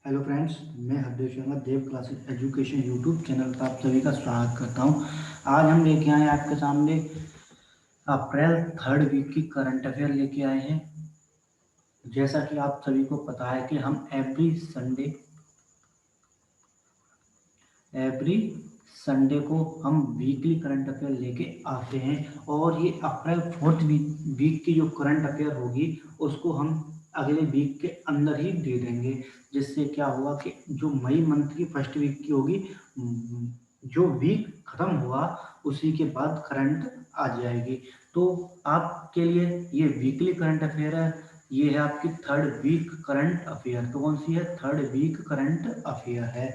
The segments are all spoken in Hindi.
हेलो फ्रेंड्स, मैं हरदेव शर्मा देव क्लासेस एजुकेशन यूट्यूब चैनल पर आप सभी का स्वागत करता हूं। आज हम लेके आए हैं आपके सामने अप्रैल थर्ड वीक की करंट अफेयर लेके आए हैं। जैसा कि आप सभी को पता है कि हम एवरी संडे को हम वीकली करंट अफेयर लेके आते हैं और ये अप्रैल फोर्थ वीक की जो करंट अफेयर होगी उसको हम अगले वीक के अंदर ही दे देंगे। जिससे क्या हुआ कि जो मई मंथ की फर्स्ट वीक की होगी, जो वीक खत्म हुआ उसी के बाद करंट आ जाएगी। तो आपके लिए ये वीकली करंट अफेयर है। ये है आपकी थर्ड वीक करंट अफेयर। तो कौन सी है? थर्ड वीक करंट अफेयर है।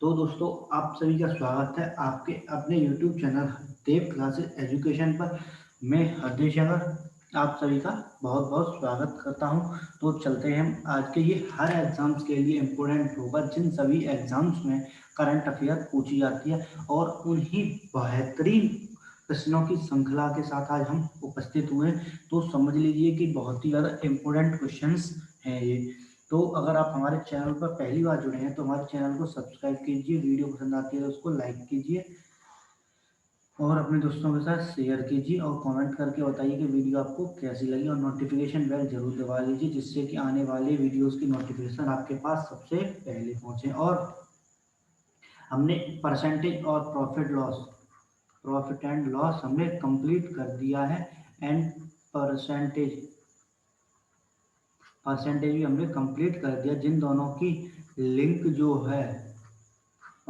तो दोस्तों, आप सभी का स्वागत है आपके अपने YouTube चैनल देव क्लासेस एजुकेशन पर। मैं हरदेव शंकर आप सभी का बहुत बहुत स्वागत करता हूं। तो चलते हैं हम आज के। ये हर एग्जाम्स के लिए इम्पोर्टेंट होगा, जिन सभी एग्जाम्स में करंट अफेयर पूछी जाती है और उन्हीं बेहतरीन प्रश्नों की श्रृंखला के साथ आज हम उपस्थित हुए। तो समझ लीजिए कि बहुत ही ज़्यादा इम्पोर्टेंट क्वेश्चंस हैं ये। तो अगर आप हमारे चैनल पर पहली बार जुड़े हैं तो हमारे चैनल को सब्सक्राइब कीजिए, वीडियो पसंद आती है तो उसको लाइक कीजिए और अपने दोस्तों के साथ शेयर कीजिए और कमेंट करके बताइए कि वीडियो आपको कैसी लगी। और नोटिफिकेशन बेल जरूर दबा लीजिए जिससे कि आने वाले वीडियोस की नोटिफिकेशन आपके पास सबसे पहले पहुंचे। और हमने परसेंटेज और प्रॉफिट एंड लॉस हमने कंप्लीट कर दिया है। एंड परसेंटेज परसेंटेज भी हमने कंप्लीट कर दिया। जिन दोनों की लिंक जो है,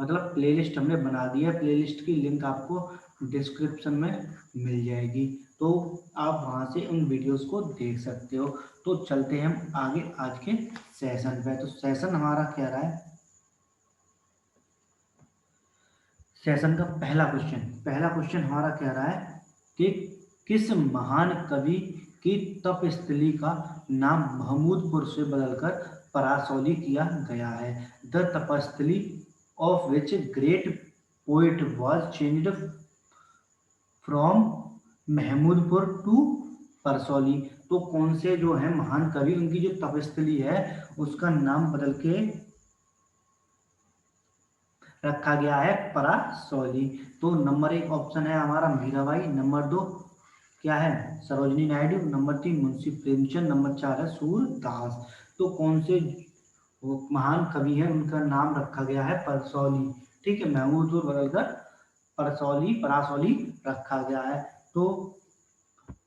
मतलब प्लेलिस्ट हमने बना दी है। प्लेलिस्ट की लिंक आपको डिस्क्रिप्शन में मिल जाएगी, तो आप वहां से उन वीडियोस को देख सकते हो। तो चलते हैं हम आगे आज के सेशन पे। तो सेशन हमारा क्या रहा है? सेशन का पहला क्वेश्चन हमारा क्या रहा है कि किस महान कवि की तपस्थली का नाम महमूदपुर से बदलकर परासौली किया गया है? The tapasthali of which great poet was changed from Mahmudpur to Parsauli. तो कौन से जो है महान कवि, उनकी जो तपस्थली है उसका नाम बदल के रखा गया है परासौली। तो नंबर 1 ऑप्शन है हमारा मीराबाई, नंबर 2 क्या है? सरोजनी नायडू, नंबर 3 मुंशी प्रेमचंद, नंबर 4 है सूरदास। तो कौन से महान कवि हैं उनका नाम रखा गया है परसौली? ठीक है, महमूदपुर बदलकर परासौली रखा गया है। तो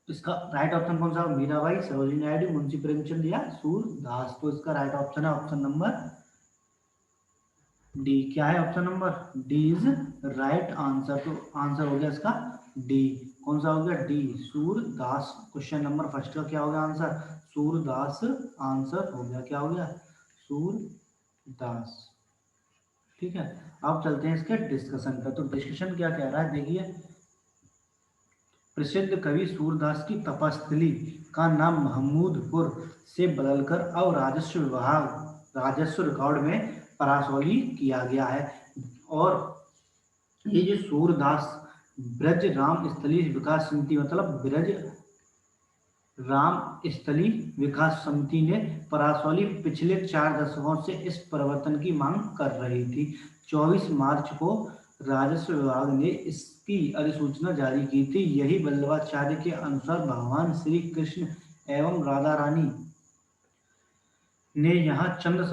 इसका राइट ऑप्शन कौन सा? मीराबाई, सरोजनी नायडू, मुंशी प्रेमचंद या सूरदास। तो इसका राइट ऑप्शन है ऑप्शन नंबर डी। क्या है option number D is right answer. तो आंसर हो गया इसका डी। कौन सा हो गया? D, Surdas. Question number first का क्या हो गया आंसर? सूरदास आंसर हो गया। क्या हो गया? सूरदास। ठीक है, अब चलते हैं इसके डिस्कशन पर। तो डिस्कशन क्या कह रहा है देखिए। प्रसिद्ध कवि सूरदास की तपस्थली का नाम महमूदपुर से बदलकर अब राजस्व रिकॉर्ड में परासौली किया गया है। और ये जो सूरदास ब्रज राम स्थली विकास समिति, मतलब ब्रज राम स्थली विकास समिति ने परासौली पिछले 4 दशकों से इस परिवर्तन की मांग कर रही थी। 24 मार्च को राजस्व विभाग ने इसकी अधिसूचना जारी की थी। यही वल्लभाचार्य के अनुसार भगवान श्री कृष्ण एवं राधा रानी ने यहाँ चंद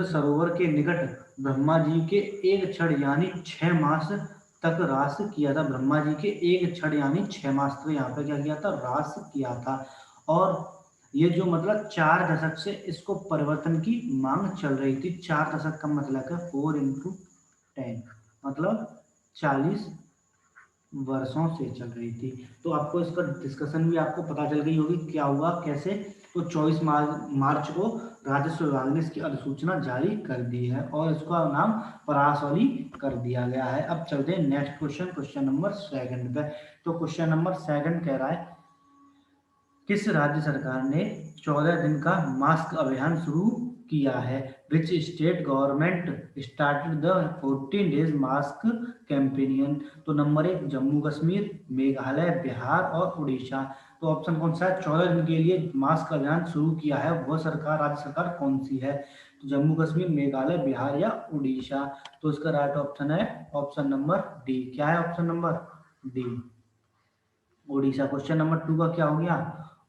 सरोवर के निकट ब्रह्मा जी के एक क्षण यानी 6 मास तक रास किया था। ब्रह्मा जी के एक क्षण यानी 6 मास तक यहाँ पे क्या किया था? रास किया था। और ये जो मतलब 4 दशक से इसको परिवर्तन की मांग चल रही थी। 4 दशक का मतलब है 4 into 10, मतलब 40 वर्षों से चल रही थी। तो आपको इसका डिस्कशन भी आपको पता चल गई होगी क्या हुआ कैसे। तो 24 मार्च को राजस्व विभाग ने इसकी अधिसूचना जारी कर दी है और इसका नाम परासौली कर दिया गया है। अब चलते हैं नेक्स्ट क्वेश्चन नंबर 2 पे। तो क्वेश्चन नंबर 2 कह रहा है किस राज्य सरकार ने 14 दिन का मास्क अभियान शुरू किया है। Which state government started the 14 days mask companion. तो नंबर 1 जम्मू कश्मीर, मेघालय, बिहार और उड़ीसा। तो ऑप्शन कौन सा है? 14 दिन के लिए मास्क अभियान शुरू किया है, वह सरकार, राज्य सरकार कौन सी है? तो जम्मू कश्मीर, मेघालय, बिहार या उड़ीसा। तो इसका राइट ऑप्शन है ऑप्शन नंबर डी। क्या है option number D? Orissa. Question number 2 का क्या हो गया?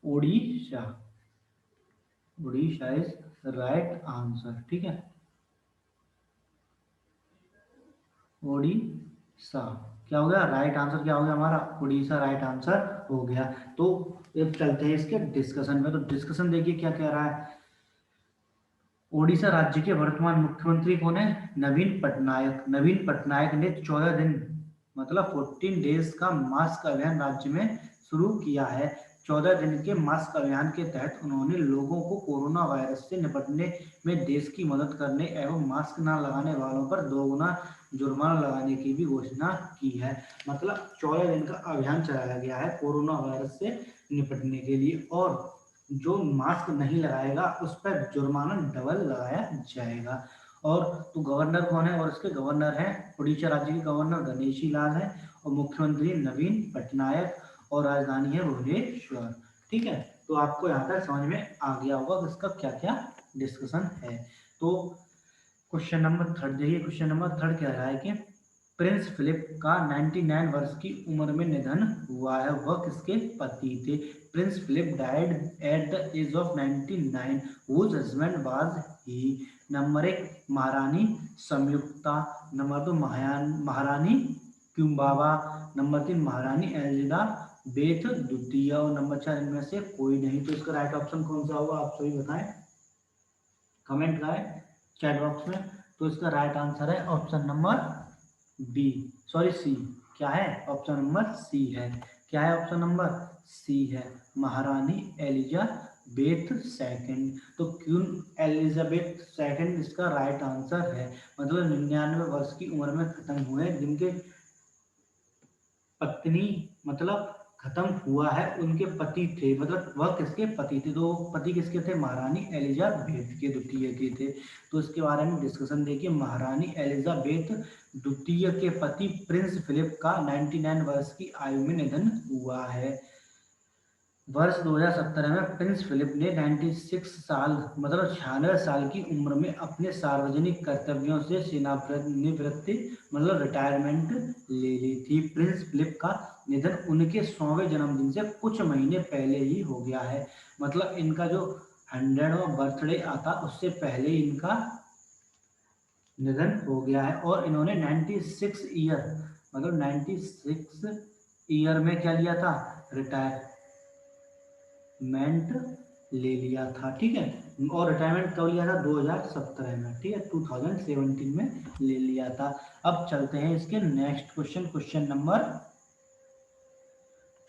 Orissa. Orissa is right answer. ठीक है, उड़ीसा क्या हो गया? राइट आंसर क्या हो गया हमारा? उड़ीसा राइट आंसर हो गया। तो अब चलते हैं इसके डिस्कशन में। तो डिस्कशन देखिए क्या कह रहा है। ओडिशा राज्य के वर्तमान मुख्यमंत्री कौन है? नवीन पटनायक। नवीन पटनायक ने 14 दिन मतलब 14 डेज का मास्क अभियान राज्य में शुरू किया है। 14 दिन के मास्क अभियान के तहत उन्होंने लोगों को कोरोना वायरस से निपटने में देश की मदद करने एवं मास्क न लगाने वालों पर 2 गुना जुर्माना लगाने की भी घोषणा की है। मतलब 14 दिन का अभियान चलाया गया है कोरोना वायरस से निपटने के लिए, और जो मास्क नहीं लगाएगा उस पर जुर्माना डबल लगाया जाएगा। और तो गवर्नर कौन है? और इसके गवर्नर हैं, उड़ीसा राज्य के गवर्नर गणेशी लाल है, और मुख्यमंत्री नवीन पटनायक, और राजधानी है भुवनेश्वर। ठीक है, तो आपको यहाँ तक समझ में आ गया होगा कि इसका क्या क्या डिस्कशन है। तो क्वेश्चन नंबर 3 देखिए। क्वेश्चन नंबर 3 कह रहा है कि प्रिंस फिलिप का 99 वर्ष की उम्र में निधन हुआ है, वह किसके पति थे? Prince Philip died at the age of 99, whose husband was he? Number 1 महारानी संयुक्ता, नंबर 2 महारानी क्यूम्बावा, नंबर 3 महारानी एलिजाबेथ द्वितीय, और नंबर 4 इनमें से कोई नहीं। तो इसका राइट ऑप्शन कौन सा होगा? आप सभी बताएं, कमेंट करें चैट बॉक्स में। तो इसका राइट आंसर है option number B, sorry C. क्या है? ऑप्शन नंबर सी है। क्या है? ऑप्शन नंबर सी है, महारानी एलिजाबेथ सेकंड। तो क्वीन एलिजाबेथ सेकंड इसका राइट आंसर है। मतलब 99 वर्ष की उम्र में खत्म हुए, जिनके पत्नी मतलब खत्म हुआ है, उनके पति थे, मतलब वह किसके पति थे? तो पति किसके थे? महारानी एलिजाबेथ के द्वितीय के थे। तो इसके बारे में डिस्कशन देखिए। महारानी एलिजाबेथ द्वितीय के पति प्रिंस फिलिप का 99 वर्ष की आयु में निधन हुआ है। वर्ष 2017 में प्रिंस फिलिप ने 96 साल मतलब 96 साल की उम्र में अपने सार्वजनिक कर्तव्यों से सेवानिवृत्ति मतलब रिटायरमेंट ले ली थी। प्रिंस फिलिप का निधन उनके 100वें जन्मदिन से कुछ महीने पहले ही हो गया है। मतलब इनका जो 100वां बर्थडे आता उससे पहले इनका निधन हो गया है, और इन्होंने 96 ईयर मतलब 96 ईयर में क्या लिया था? रिटायरमेंट ले लिया था। ठीक है, और रिटायरमेंट कब लिया था? 2017 में। ठीक है, 2017 में ले लिया था। अब चलते हैं इसके नेक्स्ट क्वेश्चन, क्वेश्चन नंबर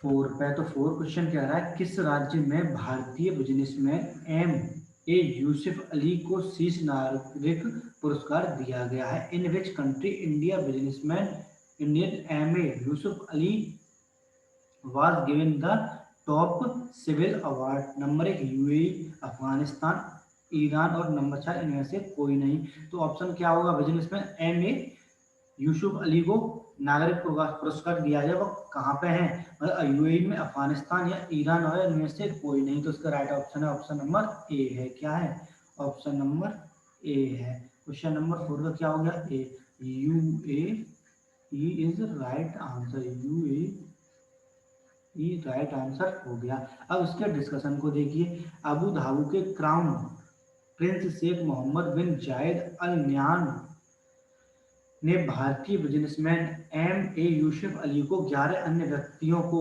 4 पे। तो 4 क्वेश्चन कह रहा है, किस राज्य में भारतीय businessman M A Yusuf Ali को शीर्ष नागरिक पुरस्कार दिया गया है? In which country India businessman Indian M A Yusuf Ali was given the top civil award? Number 1 UAE, Afghanistan, Iran, और नंबर 4 इनमें से कोई नहीं। तो ऑप्शन क्या होगा? Businessman M A Yusuf Ali को नागरिक पुरस्कार दिया जाए, वो कहाँ पे है? मतलब यूएई में, अफगानिस्तान या ईरान, और इनमें से कोई नहीं। तो इसका राइट ऑप्शन है ऑप्शन नंबर ए है। क्या है? ऑप्शन नंबर ए है। क्वेश्चन नंबर 4 का क्या हो गया? A, UAE is right answer. UAE right answer हो गया। अब इसके डिस्कशन को देखिए। अबू धाबी के crown prince Sheikh Mohammed bin Zayed Al Nahyan ने भारतीय businessman M A Yusuf Ali को 11 अन्य व्यक्तियों को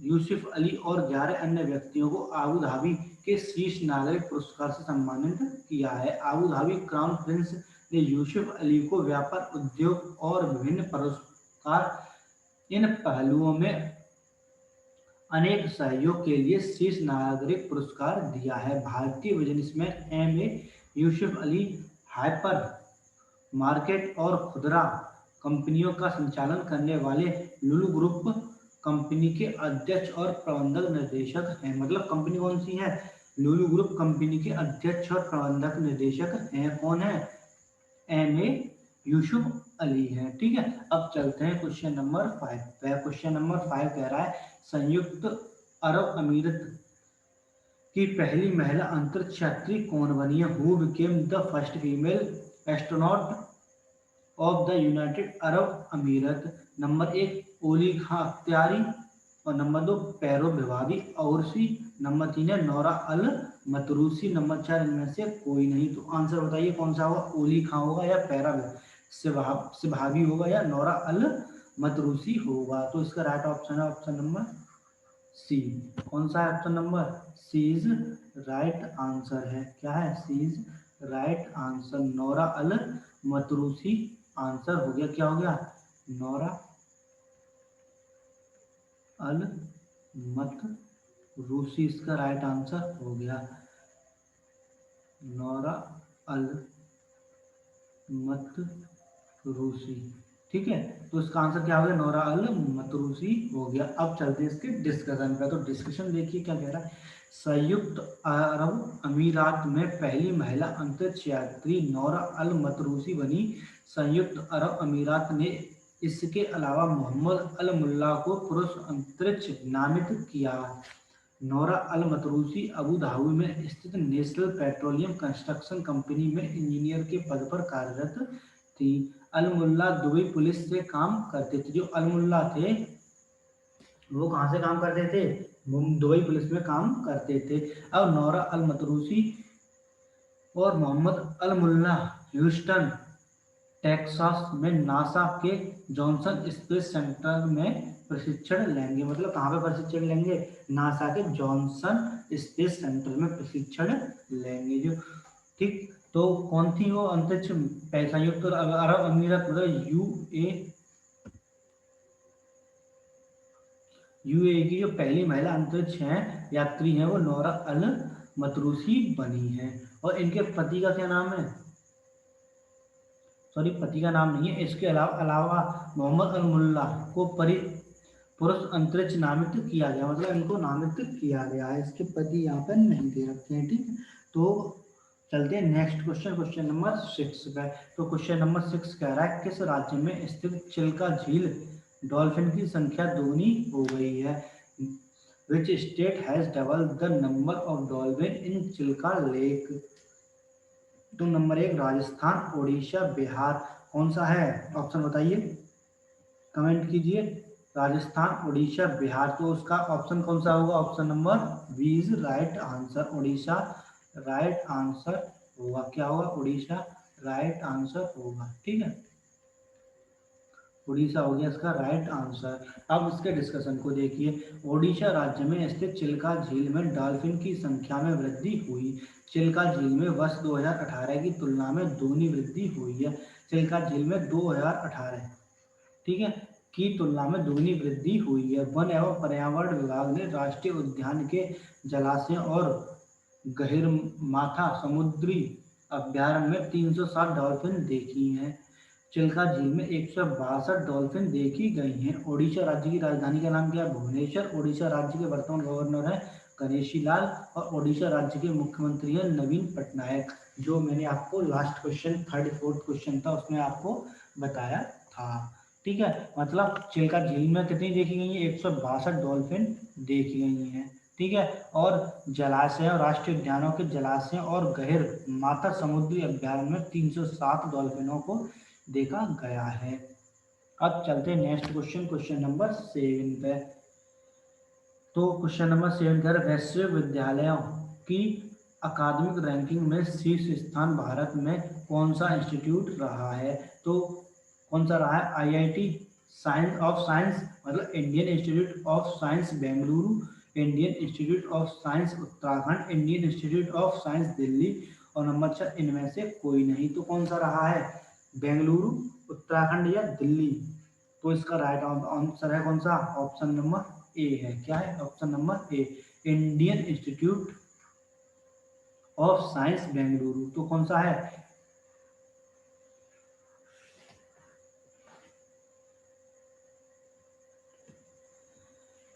यूसुफ अली और 11 अन्य व्यक्तियों को अबू धाबी के शीर्ष नागरिक पुरस्कार से सम्मानित किया है। अबू धाबी क्राउन प्रिंस ने यूसुफ अली को व्यापार, उद्योग और विभिन्न पुरस्कार, इन पहलुओं में अनेक सहयोग के लिए शीर्ष नागरिक पुरस्कार दिया है। भारतीय businessman M A Yusuf Ali hypermarket और खुदरा कंपनियों का संचालन करने वाले लुलु ग्रुप कंपनी के अध्यक्ष और प्रबंधक निर्देशक हैं। मतलब कंपनी कौन सी है? लुलु ग्रुप कंपनी के अध्यक्ष और प्रबंधक निदेशक हैं कौन है? एम ए यूसुफ अली है। ठीक है, अब चलते हैं क्वेश्चन नंबर 5 पे। क्वेश्चन नंबर 5 कह रहा है संयुक्त अरब अमीरत की पहली महिला अंतरिक्ष यात्री कौन बनी है? Who became the first female astronaut of the United Arab Emirates? Number 1 ओली खां अख्तियारी, और नंबर 2 पैरो भिवादी औरसी, नंबर 3 है नौरा अल मतरूसी, नंबर 4 इनमें से कोई नहीं। तो आंसर बताइए कौन सा होगा? ओली खां होगा या पैरा सिभावी होगा या नौरा अल मतरूसी होगा? तो इसका राइट ऑप्शन है ऑप्शन नंबर सी। कौन सा है option number C is right answer है। क्या है? C is right answer. Nora Al Matrooshi answer हो गया। क्या हो गया? नौरा अल मतरूसी इसका राइट आंसर हो गया। नौरा अल मतरूसी। ठीक है, तो इसका आंसर क्या हो गया? नौरा अल मतरूसी हो गया। अब चलते हैं इसके डिस्कशन पे। तो डिस्कशन देखिए क्या कह रहा है। संयुक्त अरब अमीरात में पहली महिला अंतरिक्ष यात्री नौरा अल मतरूसी बनी। संयुक्त अरब अमीरात ने इसके अलावा मोहम्मद अल मुल्ला को पुरुष अंतरिक्ष नामित किया। नौरा अल मतरूसी अबू धाबी में स्थित नेशनल पेट्रोलियम कंस्ट्रक्शन कंपनी में इंजीनियर के पद पर कार्यरत थी। अल मुल्ला दुबई पुलिस से काम करते थे। जो अल मुल्ला थे वो कहाँ से काम करते थे? वो दुबई पुलिस में काम करते थे। अब नौरा अल मतरूसी और मोहम्मद अल मुल्ला ह्यूस्टन टेक्सास में नासा के जॉनसन स्पेस सेंटर में प्रशिक्षण लेंगे। मतलब कहाँ पे प्रशिक्षण लेंगे? नासा के जॉनसन स्पेस सेंटर में प्रशिक्षण लेंगे। जो ठीक, तो कौन थी वो अंतरिक्ष संयुक्त अरब अमीरात मतलब यूएई की जो पहली महिला अंतरिक्ष हैं यात्री हैं वो नौरा अल मतरूसी बनी है। और इनके पति का क्या नाम है? सॉरी, पति का नाम नहीं है। इसके अलावा मोहम्मद अल मुल्ला को पुरुष अंतरिक्ष नामित किया गया। मतलब इनको नामित किया गया है। इसके पति यहाँ पर नहीं दे रखे हैं। ठीक है, तो चलते हैं नेक्स्ट क्वेश्चन, क्वेश्चन नंबर 6 पे। तो क्वेश्चन नंबर 6 कह रहा है किस राज्य में स्थित चिल्का झील डॉल्फिन की संख्या दोगुनी हो गई है? Which state has double the number of dolphin in Chilka lake? तो नंबर 1 राजस्थान, उड़ीसा, बिहार। कौन सा है ऑप्शन बताइए, कमेंट कीजिए। राजस्थान, उड़ीसा, बिहार। तो उसका ऑप्शन कौन सा होगा? Option number B is right answer. Orissa right answer होगा। क्या होगा? उड़ीसा राइट आंसर होगा। ठीक है, उड़ीसा हो गया इसका राइट आंसर। अब इसके डिस्कशन को देखिए। ओडिशा राज्य में स्थित चिल्का झील में डॉल्फिन की संख्या में वृद्धि हुई। चिल्का झील में वर्ष 2018 की तुलना में दोगुनी वृद्धि हुई है। चिल्का झील में 2018, ठीक है, की तुलना में दोगुनी वृद्धि हुई है। वन एवं पर्यावरण विभाग ने राष्ट्रीय उद्यान के जलाशयों और गहिरमाथा समुद्री अभ्यारण्य में 360 डॉल्फिन देखी हैं। चिल्का झील में 162 डॉल्फिन देखी गई हैं। ओडिशा राज्य की राजधानी का नाम क्या है? भुवनेश्वर। ओडिशा राज्य के वर्तमान गवर्नर है गणेशी लाल, और ओडिशा राज्य के मुख्यमंत्री है नवीन पटनायक। जो मैंने आपको last question, third fourth question था उसमें आपको बताया था। ठीक है, मतलब चिल्का झील में कितनी देखी गई है? 162 डॉल्फिन देखी गई हैं। ठीक है, और जलाशयों, राष्ट्रीय उद्यानों के जलाशयों और गहिर माथा समुद्री अभ्यारण्य में 307 डॉल्फिनों को देखा गया है। अब चलते हैं नेक्स्ट क्वेश्चन, क्वेश्चन नंबर 7 पे। तो क्वेश्चन नंबर 7 कर वैश्विक विद्यालयों की अकादमिक रैंकिंग में शीर्ष स्थान भारत में कौन सा इंस्टीट्यूट रहा है? तो कौन सा रहा है? आईआईटी साइंस ऑफ साइंस मतलब Indian institute of science Bengaluru, Indian institute of science Uttarakhand, Indian institute of science Delhi, और नंबर 6 इनमें से कोई नहीं। तो कौन सा रहा है? बेंगलुरु, उत्तराखंड या दिल्ली? तो इसका राइट आंसर है कौन सा? ऑप्शन नंबर ए है। क्या है? Option number A, Indian institute of science Bengaluru. तो कौन सा है?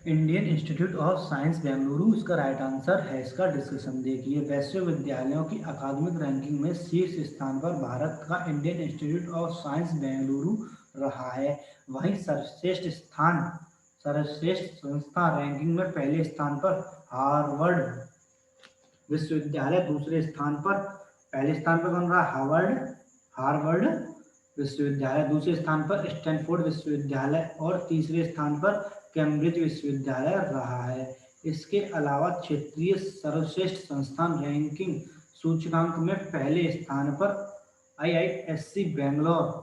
Indian institute of science Bengaluru इसका राइट आंसर है। इसका डिस्कशन देखिए, वैश्विक विद्यालयों की अकादमिक रैंकिंग में शीर्ष स्थान पर भारत का Indian institute of science Bengaluru रहा है। वहीं सर्वश्रेष्ठ संस्था रैंकिंग में पहले स्थान पर हार्वर्ड विश्वविद्यालय, दूसरे स्थान पर, पहले स्थान पर कौन रहा? हार्वर्ड हार्वर्ड विश्वविद्यालय, दूसरे स्थान पर स्टैनफोर्ड विश्वविद्यालय और तीसरे स्थान पर कैम्ब्रिज विश्वविद्यालय रहा है। इसके अलावा क्षेत्रीय सर्वश्रेष्ठ संस्थान रैंकिंग सूचकांक में पहले स्थान पर आईआईएससी बेंगलोर,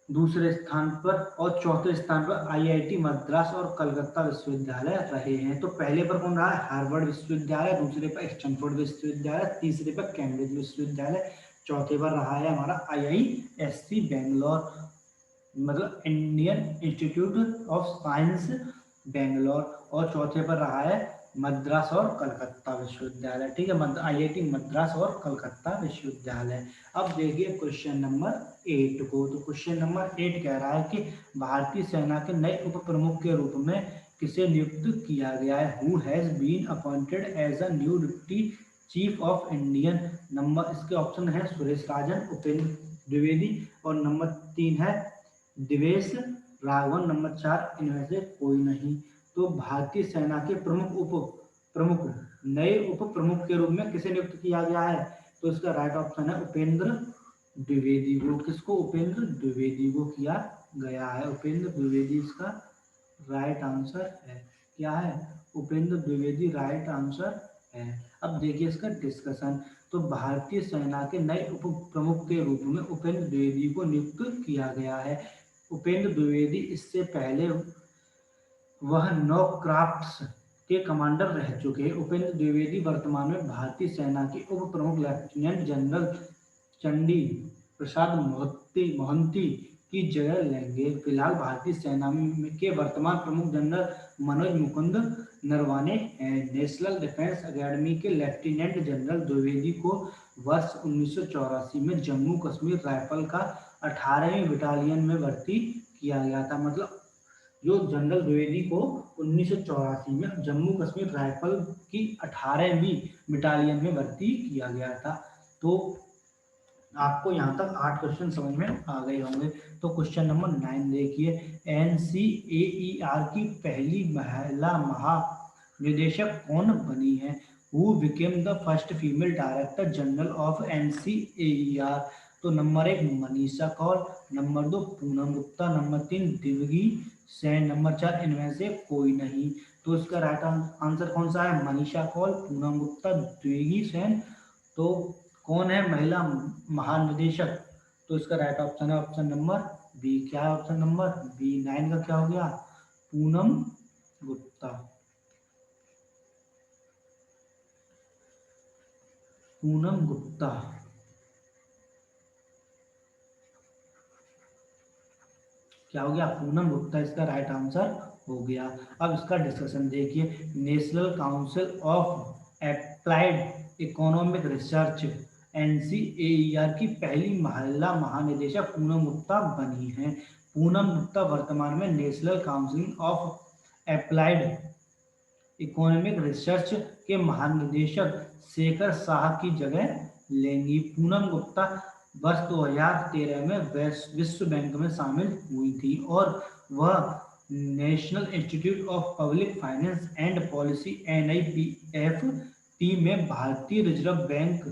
दूसरे स्थान पर और चौथे स्थान पर आईआईटी मद्रास और कलकत्ता विश्वविद्यालय रहे हैं। तो पहले पर कौन रहा है? हार्वर्ड विश्वविद्यालय, दूसरे पर स्टैनफोर्ड विश्वविद्यालय, तीसरे पर कैम्ब्रिज विश्वविद्यालय, चौथे पर रहा है हमारा आईआईएससी बेंगलोर, मतलब Indian institute of science Bangalore, और चौथे पर रहा है मद्रास और कलकत्ता विश्वविद्यालय। ठीक है, आईआईटी मद्रास और कलकत्ता विश्वविद्यालय। अब देखिए क्वेश्चन नंबर 8 को। तो क्वेश्चन नंबर 8 कह रहा है कि भारतीय सेना के नए उप प्रमुख के रूप में किसे नियुक्त किया गया है? Who has been appointed as a new deputy chief of Indian. Number इसके ऑप्शन है सुरेश राजन, उपेंद्र द्विवेदी, और नंबर 3 है दिवेश राघवन, नंबर 4 इनमें से कोई नहीं। तो भारतीय सेना के प्रमुख नए उप प्रमुख के रूप में किसे नियुक्त किया गया है? तो इसका राइट ऑप्शन है उपेंद्र द्विवेदी को। किसको? उपेंद्र द्विवेदी को किया गया है। उपेंद्र द्विवेदी इसका राइट आंसर है। क्या है? उपेंद्र द्विवेदी राइट आंसर है। अब देखिए इसका डिस्कशन। तो भारतीय सेना के नए उप प्रमुख के रूप में उपेंद्र द्विवेदी को नियुक्त किया गया है। उपेंद्र द्विवेदी इससे पहले वह 9 क्राफ्ट्स के कमांडर रह चुके हैं। उपेंद्र द्विवेदी वर्तमान में भारतीय सेना के उप प्रमुख लेफ्टिनेंट जनरल चंडी प्रसाद मोहंती की जगह लेंगे। फिलहाल भारतीय सेना के वर्तमान प्रमुख जनरल मनोज मुकुंद नरवाने हैं। नेशनल डिफेंस एकेडमी के लेफ्टिनेंट जनरल द्विवेदी को वर्ष 1984 में जम्मू कश्मीर राइफल का 18वीं बटालियन में भर्ती किया गया था। मतलब जो जनरल द्विवेदी को 1984 में जम्मू कश्मीर राइफल की 18वीं बटालियन में भर्ती किया गया था। तो आपको यहाँ तक 8 क्वेश्चन समझ में आ गए होंगे। तो क्वेश्चन नंबर 9 देखिए, एनसीएईआर की पहली महिला महानिदेशक कौन बनी है? Who became the first female director general of NCAER? तो number 1 Manisha Kaul, number 2 Poonam Gupta, number 3 Divyagi Sen, number 4 इनमें से कोई नहीं। तो इसका राइट आंसर कौन सा है? मनीषा कौल, पूनम गुप्ता, दिव्यगी सेन। तो कौन है महिला महानिदेशक? तो इसका राइट ऑप्शन है ऑप्शन नंबर बी। क्या है ऑप्शन नंबर बी? 9 का क्या हो गया? पूनम गुप्ता। पूनम गुप्ता क्या हो गया? पूनम गुप्ता इसका राइट आंसर हो गया। अब इसका डिस्कशन देखिए, national council of applied economic research NCAER की पहली महिला महानिदेशक पूनम गुप्ता बनी है। पूनम गुप्ता वर्तमान में national council of applied economic research के महानिदेशक शेखर शाह की जगह लेंगी। पूनम गुप्ता वर्ष 2013 में विश्व बैंक में शामिल हुई थी और वह national institute of public finance and policy NIPFP में भारतीय रिजर्व बैंक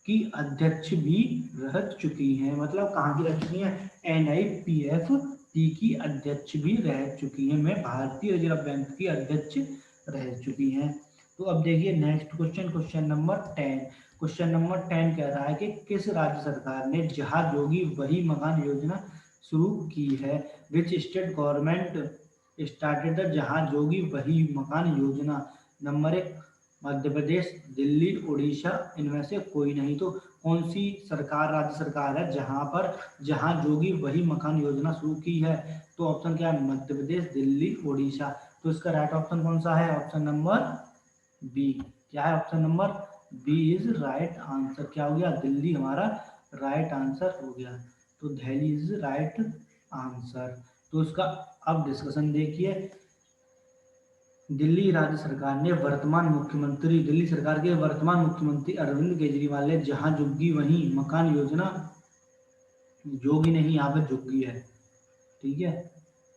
की अध्यक्ष भी रह चुकी हैं। मतलब कहाँ की रह चुकी हैं? NIPFP की अध्यक्ष भी रह चुकी हैं। मैं भारतीय रिजर्व बैंक की अध्यक्ष रह चुकी हैं। तो अब देखिए next question, question number 10। Question number 10 कह रहा है कि किस राज्य सरकार ने जहाँ जोगी वही मकान योजना शुरू की है? Which state government started the जहाँ जोगी वही मकान योजना? नंबर 1 मध्य प्रदेश, दिल्ली, उड़ीसा, इनमें से कोई नहीं। तो कौन सी सरकार, राज्य सरकार है जहां पर जहां जोगी वही मकान योजना शुरू की है? तो ऑप्शन क्या है? मध्य प्रदेश, दिल्ली, उड़ीसा। तो इसका राइट ऑप्शन कौन सा है? Option number B. क्या है? Option number B is right answer. क्या हो गया? दिल्ली हमारा राइट आंसर हो गया। तो दिल्ली इज राइट आंसर। तो इसका अब डिस्कशन देखिए, दिल्ली राज्य सरकार ने वर्तमान मुख्यमंत्री दिल्ली सरकार के वर्तमान मुख्यमंत्री अरविंद केजरीवाल ने जहां झुग्गी वहीं मकान योजना, जोगी नहीं, यहाँ पे झुग्गी है, ठीक है,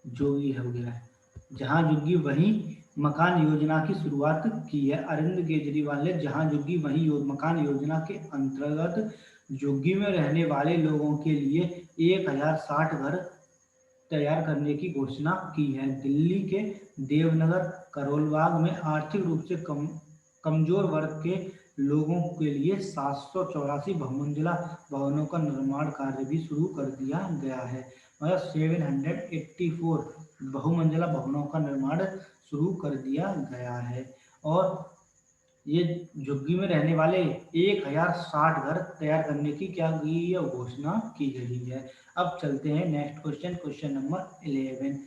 जोगी हो गया है, जहां झुग्गी वहीं मकान योजना की शुरुआत की है। अरविंद केजरीवाल ने जहां झुग्गी वहीं मकान योजना के अंतर्गत झुग्गी में रहने वाले लोगों के लिए 1060 घर तैयार करने की घोषणा की है। दिल्ली के देवनगर करोलबाग में आर्थिक रूप से कमजोर वर्ग के लोगों के लिए 784 बहुमंजिला भवनों का निर्माण कार्य भी शुरू कर दिया गया है। मतलब 784 बहुमंजिला भवनों का निर्माण शुरू कर दिया गया है। और ये झुग्गी में रहने वाले 1060 घर तैयार करने की क्या की है, घोषणा की गई है। अब चलते हैं नेक्स्ट क्वेश्चन, क्वेश्चन नंबर 11।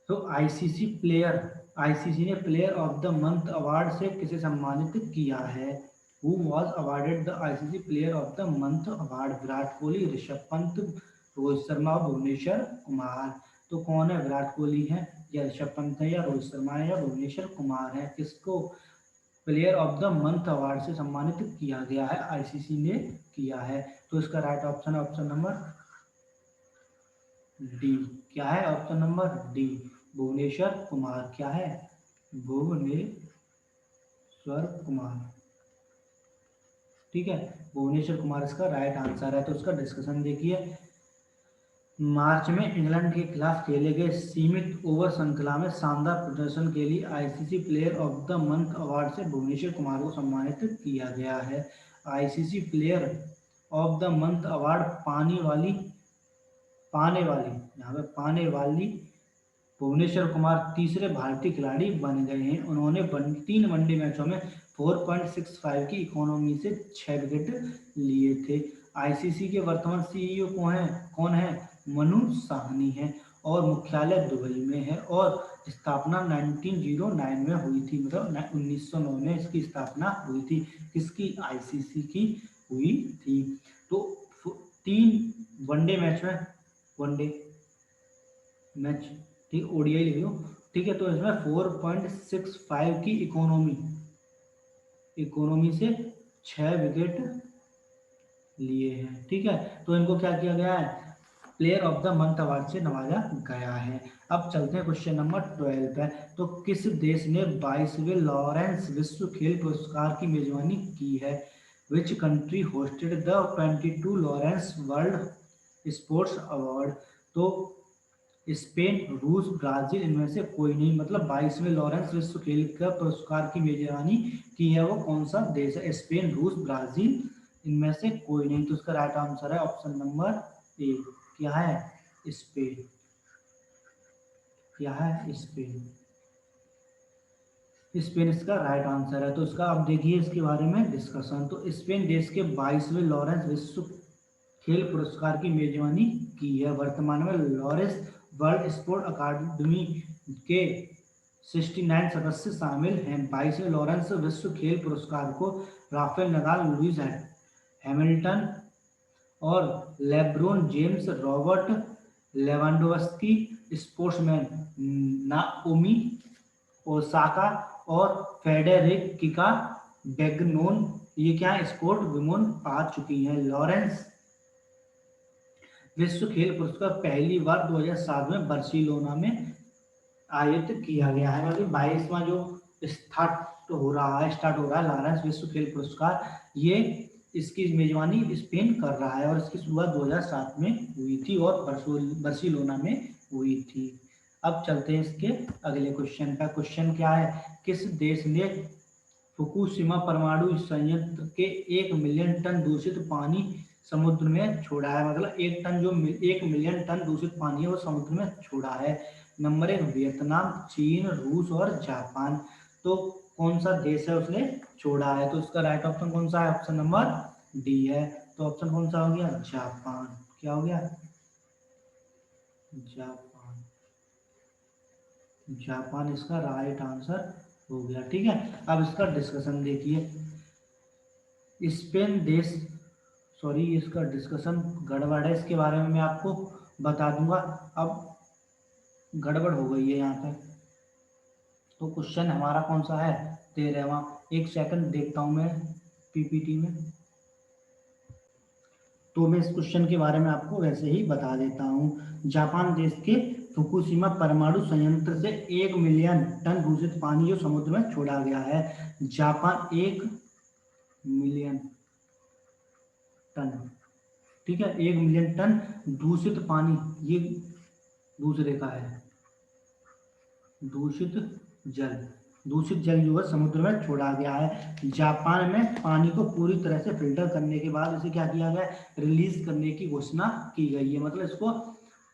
तो आईसीसी ने player of the month award से किसे सम्मानित किया है? Who was awarded the ICC player of the month award? Virat Kohli, Rishabh Pant, Rohit Sharma और भुवनेश्वर कुमार। तो कौन है? विराट कोहली है या ऋषभ पंत है या रोहित शर्मा है या भुवनेश्वर कुमार है? किसको player of the month award से सम्मानित किया गया है? आईसीसी ने किया है। तो इसका राइट ऑप्शन है ऑप्शन नंबर डी। क्या है? Option number D, Bhuvneshwar Kumar. क्या है? भुवनेश्वर कुमार, ठीक है, भुवनेश्वर कुमार इसका राइट आंसर है। तो इसका डिस्कशन देखिए। मार्च में इंग्लैंड के खिलाफ खेले गए सीमित ओवर श्रृंखला में शानदार प्रदर्शन के लिए ICC player of the month award से भुवनेश्वर कुमार को सम्मानित किया गया है। ICC player of the month award पाने वाली भुवनेश्वर कुमार तीसरे भारतीय खिलाड़ी बन गए हैं। उन्होंने 3 वनडे मैचों में 4.65 की इकोनॉमी से 6 विकेट लिए थे। आईसीसी के वर्तमान सीईओ कौन है? मनु साहनी है और मुख्यालय दुबई में है और स्थापना 1909 में हुई थी, मतलब 1909 में इसकी स्थापना हुई थी। किसकी? आईसीसी की हुई थी। तो 3 वनडे मैच में, वनडे मैच, ठीक, ओडीआई लिख लो, ठीक है। तो इसमें 4.65 की इकोनॉमी से 6 विकेट लिए हैं, ठीक है। तो इनको क्या किया गया है? Player of the month award से नवाजा गया है। अब चलते हैं क्वेश्चन नंबर 12 पे। तो किस देश ने 22वें लॉरेंस विश्व खेल पुरस्कार की मेजबानी की है? Which country hosted the 22 Lawrence world sports award? तो स्पेन, रूस, ब्राजील, इनमें से कोई नहीं। मतलब 22वें लॉरेंस विश्व खेल का पुरस्कार की मेजबानी की है वो कौन सा देश है? स्पेन, रूस, ब्राजील, इनमें से कोई नहीं। तो उसका राइट आंसर है ऑप्शन नंबर ए। क्या है? स्पेन। क्या है? स्पेन। स्पेन इसका राइट आंसर है। तो इसका अब देखिए इसके बारे में डिस्कशन। तो स्पेन देश के 22वें लॉरेंस विश्व खेल पुरस्कार की मेजबानी की है। वर्तमान में लॉरेंस वर्ल्ड स्पोर्ट अकादमी के 69 सदस्य शामिल हैं। 22वें लॉरेंस विश्व खेल पुरस्कार को राफेल नडाल, लुइस हैमिल्टन और LeBron James, Robert Lewandowski, sportsman Naomi Osaka और फेडेरिका बेगनोन, ये क्या है? स्पोर्ट विमेन पा चुकी हैं। लॉरेंस विश्व खेल पुरस्कार पहली बार 2007 में बार्सिलोना में आयोजित किया गया है। मतलब 22वां जो स्टार्ट हो रहा है लॉरेंस विश्व खेल पुरस्कार, ये इसकी मेजबानी स्पेन कर रहा है और इसकी शुरुआत 2007 में हुई थी और बार्सिलोना में हुई थी। अब चलते हैं इसके अगले क्वेश्चन का। क्वेश्चन क्या है? किस देश ने फुकुशिमा परमाणु संयंत्र के 1 मिलियन टन दूषित पानी समुद्र में छोड़ा है? मतलब 1 मिलियन टन दूषित पानी है वो समुद्र में छोड़ा है। नंबर 1 वियतनाम, चीन, रूस और जापान। तो कौन सा देश है उसने छोड़ा है? तो उसका राइट ऑप्शन कौन सा है? ऑप्शन नंबर डी है। तो ऑप्शन कौन सा हो गया? जापान। क्या हो गया? जापान। जापान इसका राइट आंसर हो गया, ठीक है। अब इसका डिस्कशन देखिए। स्पेन देश, सॉरी इसका डिस्कशन गड़बड़ है, इसके बारे में मैं आपको बता दूंगा। अब गड़बड़ हो गई है यहाँ पे, तो क्वेश्चन हमारा कौन सा है, 13वां। एक सेकंड देखता हूं मैं पीपीटी में। तो मैं इस क्वेश्चन के बारे में आपको वैसे ही बता देता हूँ। जापान देश के फुकुशिमा परमाणु संयंत्र से 1 मिलियन टन दूषित पानी जो समुद्र में छोड़ा गया है। जापान 1 मिलियन टन, ठीक है, 1 मिलियन टन दूषित पानी, ये दूसरे का है, दूषित जल, दूषित जल जो है समुद्र में छोड़ा गया है। जापान में पानी को पूरी तरह से फिल्टर करने के बाद इसे क्या किया गया, रिलीज करने की घोषणा की गई है, मतलब इसको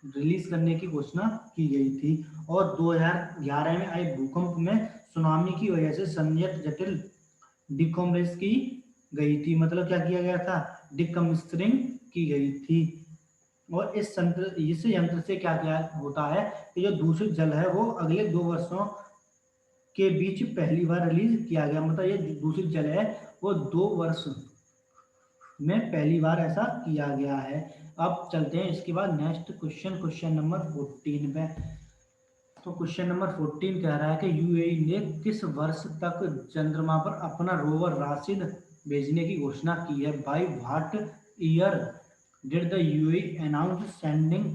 रिलीज करने की घोषणा की गई थी। और 2011 में आए भूकंप में सुनामी की वजह से संयंत्र जटिल डिकम्प्रेस की गई थी, मतलब क्या किया गया था, डिकम्स्ट्रिंग की गई थी। और इस यंत्र से क्या क्या होता है कि जो दूषित जल है वो अगले 2 वर्षों के बीच पहली बार रिलीज किया गया, मतलब ये दूषित जल है वो 2 वर्ष में पहली बार ऐसा किया गया है। अब चलते हैं इसके बाद नेक्स्ट क्वेश्चन, क्वेश्चन नंबर 14 पे। तो क्वेश्चन नंबर 14 कह रहा है कि यूएई ने किस वर्ष तक चंद्रमा पर अपना रोवर राशिद भेजने की घोषणा की है। By what year did the UAE announce sending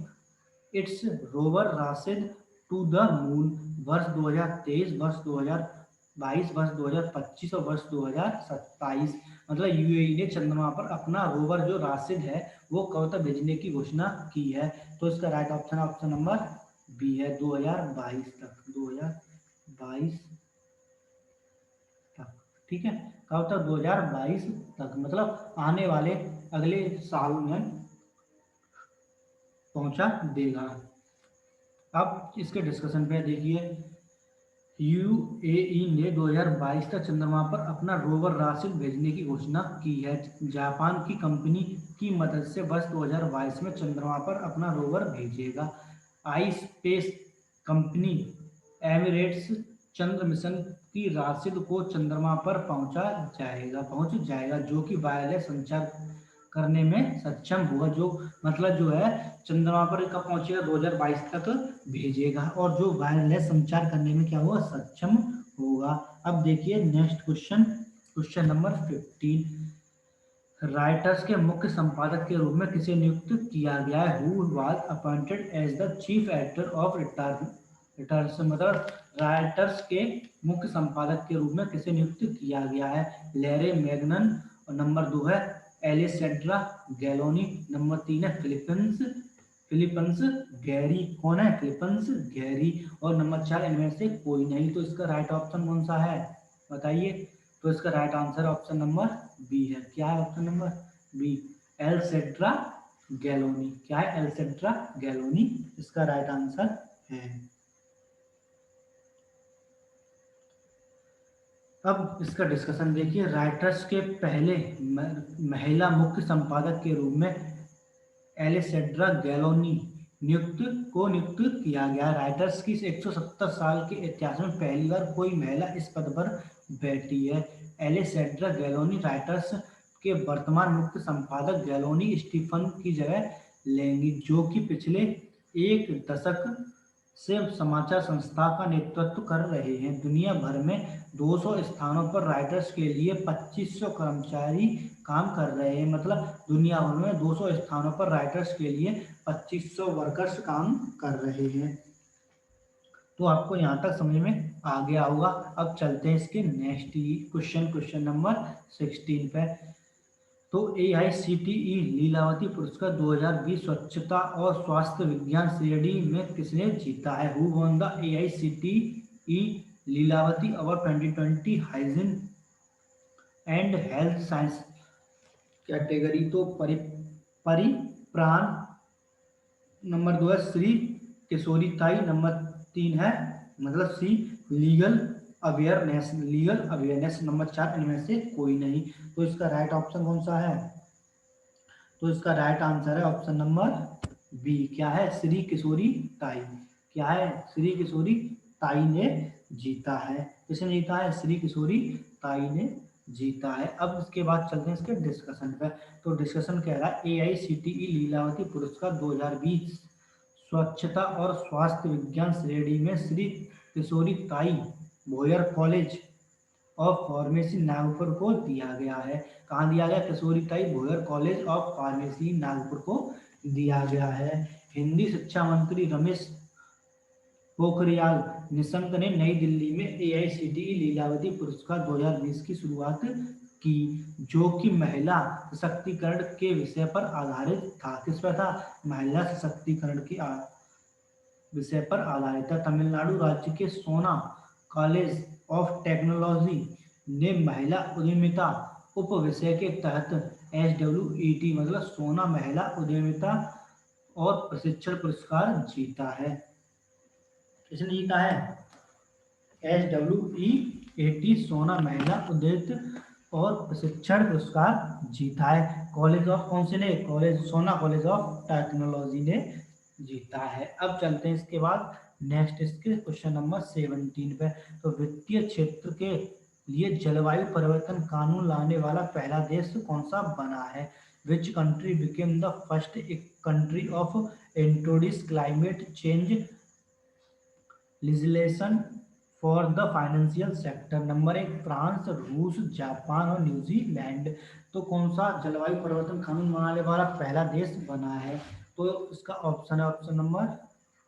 its rover Rashid to the moon. वर्ष 2023, वर्ष 2022, वर्ष 2025 और वर्ष 2027। मतलब यूएई ने चंद्रमा पर अपना रोवर जो राशिद है वो कब तक भेजने की घोषणा की है। तो इसका right option option number B है, 2022 तक, 2022 तक, ठीक है, कब तक, 2022 तक, मतलब आने वाले अगले साल में पहुंचा देगा। अब इसके डिस्कशन पे देखिए, यूएई ने 2022 तक चंद्रमा पर अपना रोवर राशिद भेजने की घोषणा की है। जापान की कंपनी की मदद से वर्ष 2022 में चंद्रमा पर अपना रोवर भेजेगा। आई स्पेस कंपनी एमिरेट्स चंद्र मिशन की राशिद को चंद्रमा पर पहुंच जाएगा जो कि वायरलेस संचार करने में सक्षम होगा। जो मतलब जो है चंद्रमा पर कब पहुंचेगा, 2022 तक भेजेगा, और जो वायरलेस संचार करने में क्या होगा, सक्षम होगा। अब देखिए next question, question number 15। Writers के मुख्य संपादक के रूप में किसे नियुक्त किया गया है। Who was appointed as the chief editor of returns, मतलब राइटर्स के मुख्य संपादक के रूप में किसे नियुक्त किया गया है। लैरे मैगनन, और नंबर 2 है एलेसेंड्रा गैलोनी, नंबर 3 है फिलिपन्स गैरी, कौन है, फिलिपन्स गैरी, और नंबर 4 इनमें से कोई नहीं। तो इसका राइट ऑप्शन कौन सा है बताइए। तो इसका right answer option number B है। क्या है option number B, Alessandra Galloni. क्या है, एलसेड्रा गैलोनी इसका राइट आंसर है। अब इसका डिस्कशन देखिए, राइटर्स के पहले महिला मुख्य संपादक के रूप में एलेसेड्रा गैलोनी नियुक्त किया गया। राइटर्स की 170 साल के इतिहास में पहली बार कोई महिला इस पद पर बैठी है। एलेसेड्रा गैलोनी राइटर्स के वर्तमान मुख्य संपादक गैलोनी स्टीफन की जगह लेंगी, जो कि पिछले 1 दशक से समाचार संस्था का नेतृत्व कर रहे हैं। दुनिया भर में 200 स्थानों पर राइटर्स के लिए 2500 कर्मचारी काम कर रहे हैं, मतलब दुनिया भर में 200 स्थानों पर राइटर्स के लिए 2500 वर्कर्स काम कर रहे हैं। तो आपको यहाँ तक समझ में आ गया होगा। अब चलते हैं इसके नेक्स्ट क्वेश्चन, क्वेश्चन नंबर 16 पे। तो AICTE लीलावती पुरस्कार 2020 स्वच्छता और स्वास्थ्य विज्ञान श्रेणी में किसने जीता है। Who won the AICTE Lilavati award 2020 hygiene and health science category. तो परिप्राण, नंबर 2 है श्री किशोरी ताई, नंबर 3 है मतलब सी लीगल अवेयरनेस, नंबर 4 इनमें से कोई नहीं। तो इसका राइट ऑप्शन कौन सा है। तो इसका राइट आंसर है ऑप्शन नंबर बी। क्या है, श्री किशोरी ताई। क्या है, श्री किशोरी ताई ने जीता है। किसने जीता है, श्री किशोरी ताई ने जीता है। अब इसके बाद चलते हैं इसके डिस्कशन पे। तो डिस्कशन कह रहा है AICTE लीलावती पुरस्कार 2020 स्वच्छता और स्वास्थ्य विज्ञान श्रेणी में Shri Kishori Tai Bhoyar college of pharmacy Nagpur को दिया गया है। कहाँ दिया गया? Kishoritai Bhoyar college of pharmacy Nagpur को दिया गया है। हिंदी शिक्षा मंत्री रमेश पोखरियाल निशंक ने नई दिल्ली में एआईसीटीई लीलावती पुरस्कार 2020 की शुरुआत की, जो कि महिला सशक्तिकरण के विषय पर आधारित था। किस पर था? महिला सशक्तिकरण के विषय पर आधारित था। तमिलनाडु राज्य के सोना कॉलेज ऑफ टेक्नोलॉजी ने महिला उद्यमिता उप विषय के तहत SWET मतलब सोना महिला उद्यमिता और प्रशिक्षण पुरस्कार जीता है। किसने जीता है? SWET सोना महिला उद्यमिता और प्रशिक्षण पुरस्कार जीता है। कॉलेज ऑफ कौन से ने? सोना कॉलेज ऑफ टेक्नोलॉजी ने जीता है। अब चलते हैं इसके बाद नेक्स्ट इसके क्वेश्चन नंबर 17 पे। तो वित्तीय क्षेत्र के लिए जलवायु परिवर्तन कानून लाने वाला पहला देश कौन सा बना है? Which country became the first country of introduce climate change legislation for the financial sector? Number 1 France, रूस, जापान और न्यूजीलैंड। तो कौन सा जलवायु परिवर्तन कानून बनाने वाला पहला देश बना है? तो इसका ऑप्शन है ऑप्शन नंबर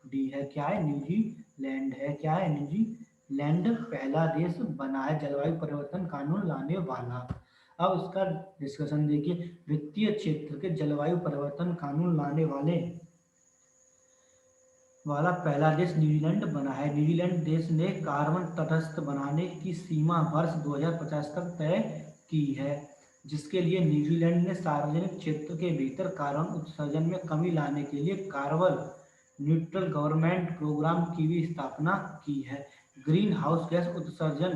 डी है। क्या है? न्यूजीलैंड है। क्या है? न्यूजीलैंड पहला देश बना है जलवायु परिवर्तन कानून लाने वाला। अब इसका डिस्कशन देखिए। वित्तीय क्षेत्र के जलवायु परिवर्तन कानून लाने वाला पहला देश न्यूजीलैंड बना है। न्यूजीलैंड देश ने कार्बन तटस्थ बनाने की सीमा वर्ष 2050 तक तय की है, जिसके लिए न्यूजीलैंड ने सार्वजनिक क्षेत्र के भीतर कार्बन उत्सर्जन में कमी लाने के लिए कार्बन न्यूट्रल गवर्नमेंट प्रोग्राम की भी स्थापना की है। ग्रीन हाउस गैस उत्सर्जन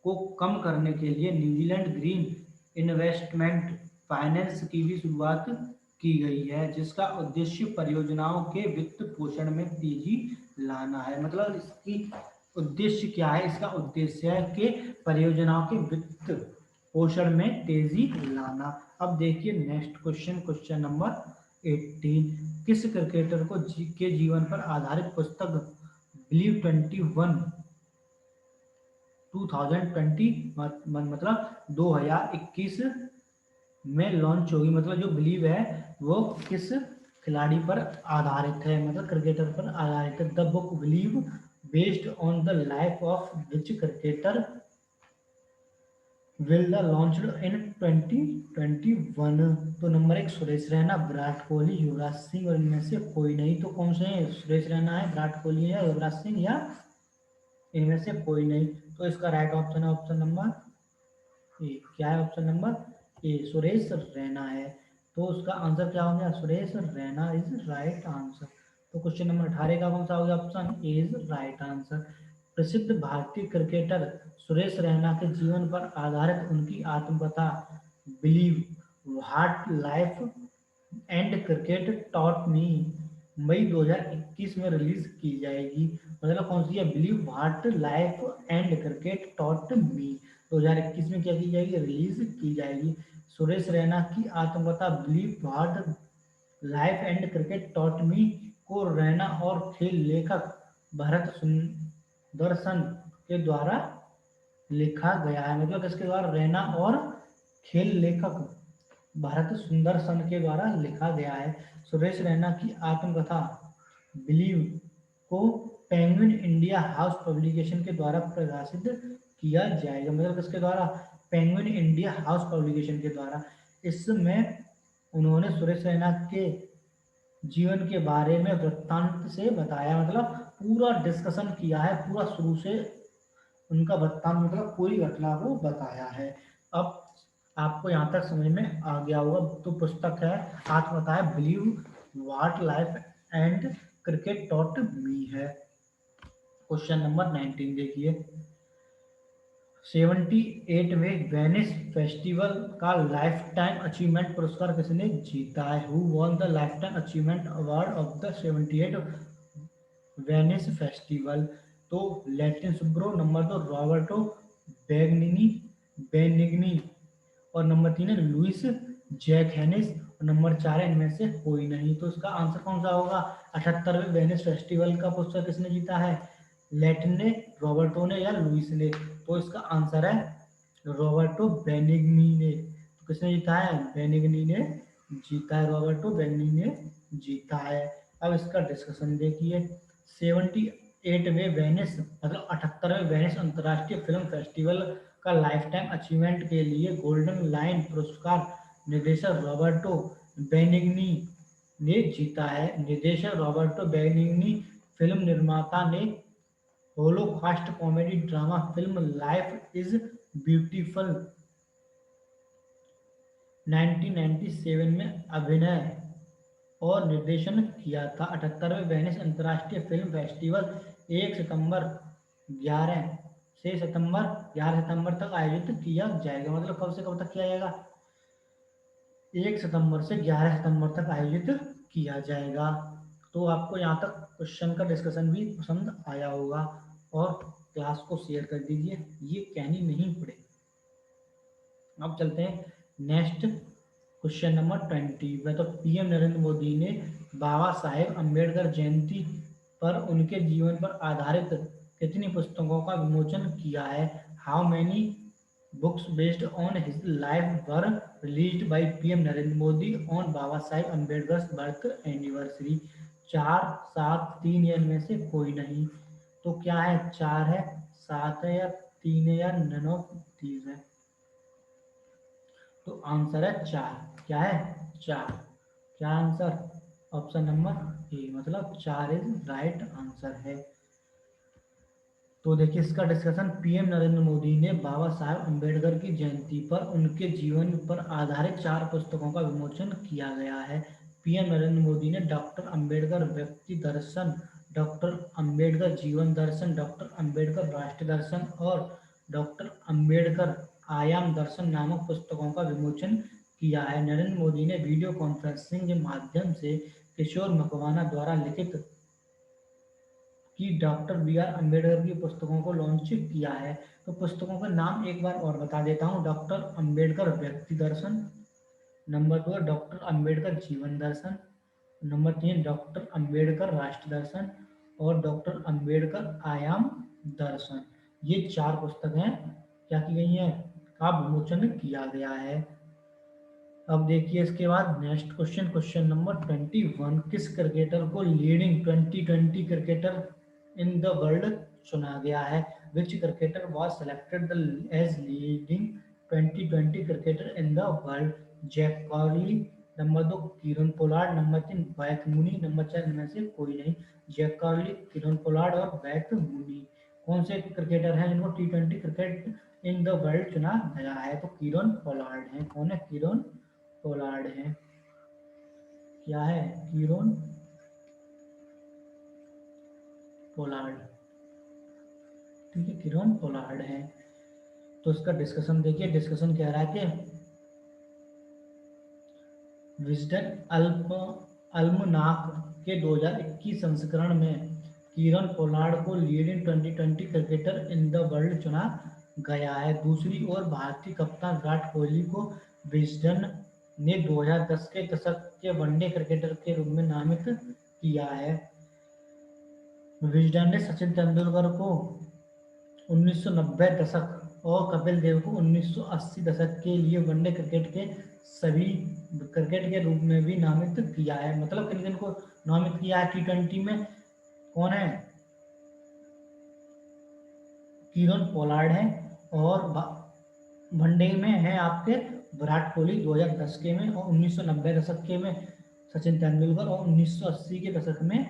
को कम करने के लिए न्यूजीलैंड ग्रीन इन्वेस्टमेंट फाइनेंस की भी शुरुआत की गई है, जिसका उद्देश्य परियोजनाओं के वित्त पोषण में तेजी लाना है। मतलब इसकी उद्देश्य क्या है? इसका उद्देश्य है कि परियोजनाओं के वित्त पोषण में तेजी लाना। अब देखिए नेक्स्ट क्वेश्चन, क्वेश्चन नंबर 18। किस क्रिकेटर को के जीवन पर आधारित पुस्तक बिलीव 2020 मतलब 2021 में लॉन्च होगी? मतलब जो बिलीव है वो किस खिलाड़ी पर आधारित है? मतलब क्रिकेटर पर आधारित है। The book believe based on the life of which cricketer will the launched in 2021? तो नंबर 1 सुरेश रैना, विराट कोहली, युवराज सिंह और इनमें से कोई नहीं। तो कौन से हैं? सुरेश रैना है, विराट कोहली है, युवराज सिंह या इनमें से कोई नहीं। तो इसका राइट ऑप्शन है ऑप्शन नंबर ए। क्या है ऑप्शन नंबर ए? सुरेश रैना है। तो उसका आंसर क्या हो गया? Suresh Raina is right answer. तो क्वेश्चन नंबर 18 का कौन सा हो गया? Option A is right answer. प्रसिद्ध भारतीय क्रिकेटर सुरेश रैना के जीवन पर आधारित उनकी आत्मकथा believe what life and cricket taught me मई 2021 में रिलीज की जाएगी। मतलब कौन सी है? Believe what life and cricket taught me 2021 में क्या की जाएगी? रिलीज की जाएगी। सुरेश रैना की आत्मकथा believe what life and cricket taught मी को रैना और खेल लेखक भरत सुंदरसन के द्वारा लिखा गया है। मतलब किसके द्वारा? रैना और खेल लेखक भरत सुंदरसन के द्वारा लिखा गया है। सुरेश रैना की आत्मकथा बिलीव को पेंगुइन इंडिया हाउस पब्लिकेशन के द्वारा प्रकाशित किया जाएगा। मतलब किसके द्वारा? पेंगुइन इंडिया हाउस पब्लिकेशन के द्वारा। इसमें उन्होंने सुरेश रैना के जीवन के बारे में वृत्तांत से बताया, मतलब पूरा डिस्कशन किया है, पूरा शुरू से उनका वृत्तांत मतलब पूरी घटना को बताया है। अब आपको यहाँ तक समझ में आ गया होगा। तो पुस्तक है आत्मकथा है believe what life and cricket taught मी है। क्वेश्चन नंबर 19 देखिए। 78वें वेनिस फेस्टिवल का लाइफ टाइम अचीवमेंट पुरस्कार किसने जीता है? Who won the life time achievement award of the 78 Venice festival? तो लैटिन सुब्रो, नंबर 2 रॉबर्टो बेनिग्नी और नंबर 3 है लुइस जैक हेनिस और नंबर 4 है इनमें से कोई नहीं। तो इसका आंसर कौन सा होगा? 78वें वेनिस फेस्टिवल का पुरस्कार किसने जीता है? लैटिन रॉबर्टो ने या लुइस ने? तो इसका आंसर है रॉबर्टो बेनिग्नी ने। तो किसने जीता है? बेनिग्नी ने जीता है, रॉबर्टो बेनिग्नी ने जीता है। अब इसका डिस्कशन देखिए। 78वें वेनिस मतलब 78वें वेनिस अंतर्राष्ट्रीय फिल्म फेस्टिवल का लाइफ टाइम अचीवमेंट के लिए गोल्डन लाइन पुरस्कार निर्देशक रॉबर्टो बेनिग्नी ने जीता है। निर्देशक रॉबर्टो बेनिग्नी फिल्म निर्माता ने Holocaust comedy drama film life is beautiful 1997 में अभिनय और निर्देशन किया था। 78वें वेनिस अंतर्राष्ट्रीय फिल्म फेस्टिवल 1 सितंबर 11 से सितंबर 11 सितंबर तक आयोजित किया जाएगा। मतलब कब से कब तक किया जाएगा? 1 सितंबर से 11 सितंबर तक आयोजित किया जाएगा। तो आपको यहाँ तक क्वेश्चन का डिस्कशन भी पसंद आया होगा और क्लास को शेयर कर दीजिए, ये कहनी नहीं पड़े। अब चलते हैं नेक्स्ट क्वेश्चन नंबर 20 में। तो पीएम नरेंद्र मोदी ने बाबा साहेब अम्बेडकर जयंती पर उनके जीवन पर आधारित कितनी पुस्तकों का विमोचन किया है? How many books based on his life were released by PM Narendra Modi on Baba Saheb Ambedkar birth anniversary? 4, 7, 3 या इनमें से कोई नहीं। तो क्या है? 4 है, 7 है या 3 है या नन ऑफ दीज है? तो आंसर है 4। क्या है? 4। क्या आंसर? ऑप्शन नंबर ए, मतलब 4 इज राइट आंसर है। तो देखिए इसका डिस्कशन। पीएम नरेंद्र मोदी ने बाबा साहब अम्बेडकर की जयंती पर उनके जीवन पर आधारित 4 पुस्तकों का विमोचन किया गया है। पीएम नरेंद्र मोदी ने डॉक्टर अम्बेडकर व्यक्ति दर्शन, डॉक्टर अम्बेडकर जीवन दर्शन, डॉक्टर अम्बेडकर राष्ट्र दर्शन और डॉक्टर अम्बेडकर आयाम दर्शन नामक पुस्तकों का विमोचन किया है। नरेंद्र मोदी ने वीडियो कॉन्फ्रेंसिंग के माध्यम से किशोर मकवाना द्वारा लिखित कि डॉक्टर बी आर अम्बेडकर की पुस्तकों को लॉन्च किया है। तो पुस्तकों का नाम एक बार और बता देता हूँ। डॉक्टर अम्बेडकर व्यक्ति दर्शन, नंबर 2 डॉक्टर अम्बेडकर जीवन दर्शन, नंबर 3 डॉक्टर अम्बेडकर राष्ट्र दर्शन और डॉक्टर अम्बेडकर आयाम दर्शन। ये 4 पुस्तकें क्या की गई हैं? का विमोचन किया गया है। अब देखिए इसके बाद नेक्स्ट क्वेश्चन, क्वेश्चन नंबर 21। किस क्रिकेटर को leading 2020 cricketer in the world चुना गया है? Which cricketer was selected as leading 2020 cricketer in the world? Zak Crawley, number 2 Kieron Pollard, number 3 Beth Mooney, number 4 इनमें से कोई नहीं। जैक कॉर्ली, कीरन पोलार्ड और बैक मुनी कौन से क्रिकेटर हैं जिनको T20 cricket in the world चुना गया है? तो कीरन पोलार्ड है। कौन है? कीरन पोलार्ड है। क्या है? Kieron Pollard. ठीक है, कीरोन पोलार्ड है। तो इसका डिस्कशन देखिए। डिस्कशन कह रहा है कि विजडन अल्मनाक के 2021 संस्करण में कीरन पोलार्ड को leading 2020 cricketer in the world चुना गया है। दूसरी ओर भारतीय कप्तान विराट कोहली को विजडन ने 2010 के दशक के वनडे क्रिकेटर के रूप में नामित किया है। विजडन ने सचिन तेंदुलकर को 1990 दशक और कपिल देव को 1980 दशक के लिए वनडे क्रिकेट के सभी क्रिकेट के रूप में भी नामित किया है। मतलब किन किन को नामित किया है T20 में? कौन है? कीरन पोलार्ड है और वनडे में है आपके विराट कोहली 2010 के में, और 1990 दशक के में सचिन तेंदुलकर, और 1980 के दशक में